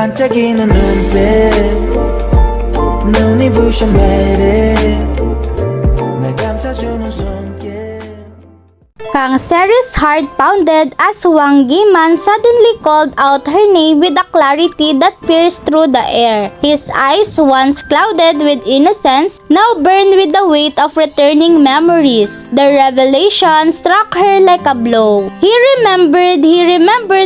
반짝이는 눈빛 눈이 부셔 매일 날 감싸주는 손길. Kang Seri's heart pounded as Hwang Gi Chan suddenly called out her name with a clarity that pierced through the air. His eyes, once clouded with innocence, now burned with the weight of returning memories. The revelation struck her like a blow. He remembered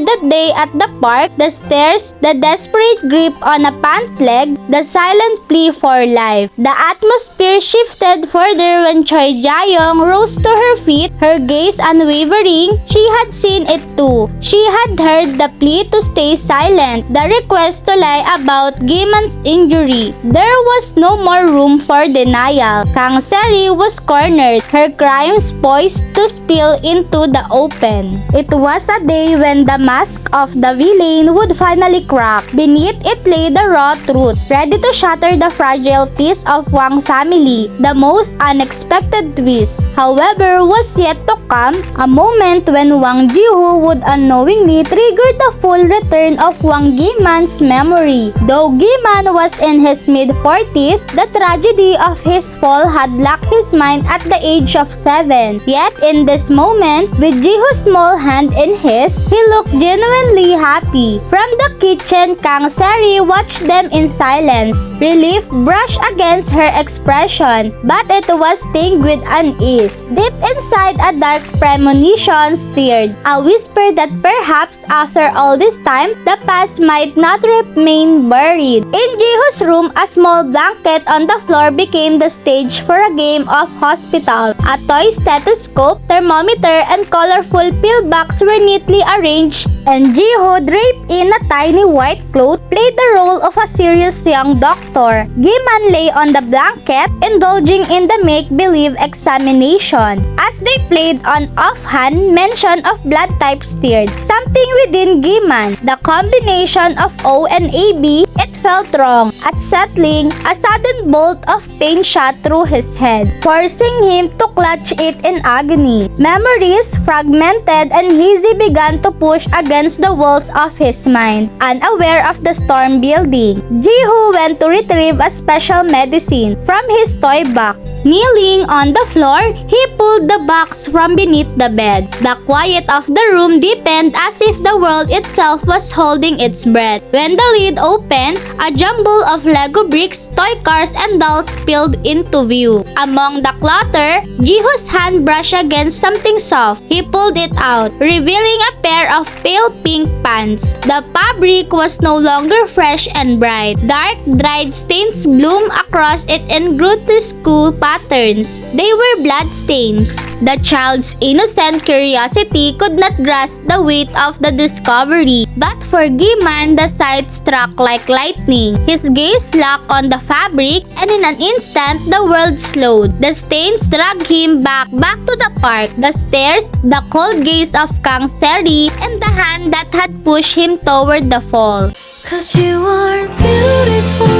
that day at the park, the stairs, the desperate grip on a pant leg, the silent plea for life. The atmosphere shifted further when Choi Ja-young rose to her feet, her gaze unwavering. She had seen it too. She had heard the plea to stay silent, the request to lie about Gi Chan's injury. There was no more room for denial. Kang Seri was cornered, her crimes poised to spill into the open. It was a day when the mask of the villain would finally crack. Beneath it lay the raw truth, ready to shatter the fragile peace of Hwang family. The most unexpected twist, however, was yet to come, a moment when Hwang Ji-woo would unknowingly trigger the full return of Hwang Gi Chan's memory. Though Gi Chan was in his mid-40s, the tragedy of his fall had locked his mind at the age of 7. Yet in this moment, with Ji-woo's small hand in his, he looked genuinely happy. From the kitchen, Kang Seri watched them in silence. Relief brushed against her expression, but it was tinged with unease. Deep inside, a dark premonition stirred, a whisper that perhaps after all this time, the past might not remain buried. In Ji-woo's room, a small blanket on the floor became the stage for a game of hospital. A toy stethoscope, thermometer, and colorful pillbox were neatly arranged, and Ji-woo, draped in a tiny white cloth, played the role of a serious young doctor. Gi Chan lay on the blanket, indulging in the make-believe examination. As they played, an offhand mention of blood type stirred something within Gi Chan. The combination of O and AB, it felt wrong, unsettling. A sudden bolt of pain shot through his head, forcing him to clutch it in agony. Memories fragmented and hazy began to push against the walls of his mind. Unaware of the storm building, Ji-woo went to retrieve a special medicine from his toy box. Kneeling on the floor, he pulled the box from beneath the bed. The quiet of the room deepened as if the world itself was holding its breath. When the lid opened, a jumble of Lego bricks, toy cars, and dolls spilled into view. Among the clutter, Ji-woo's hand brushed against something soft. He pulled it out, revealing a pair of pale pink pants. The fabric was no longer fresh and bright. Dark, dried stains bloomed across it in grotesque patterns. They were blood stains. The child's innocent curiosity could not grasp the weight of the discovery, but for Gi Chan, the sight struck like lightning. His gaze locked on the fabric, and in an instant, the world slowed. The stains dragged him back to the park, the stairs, the cold gaze of Kang Seri, and the hand that had pushed him toward the fall. 'Cause you are beautiful.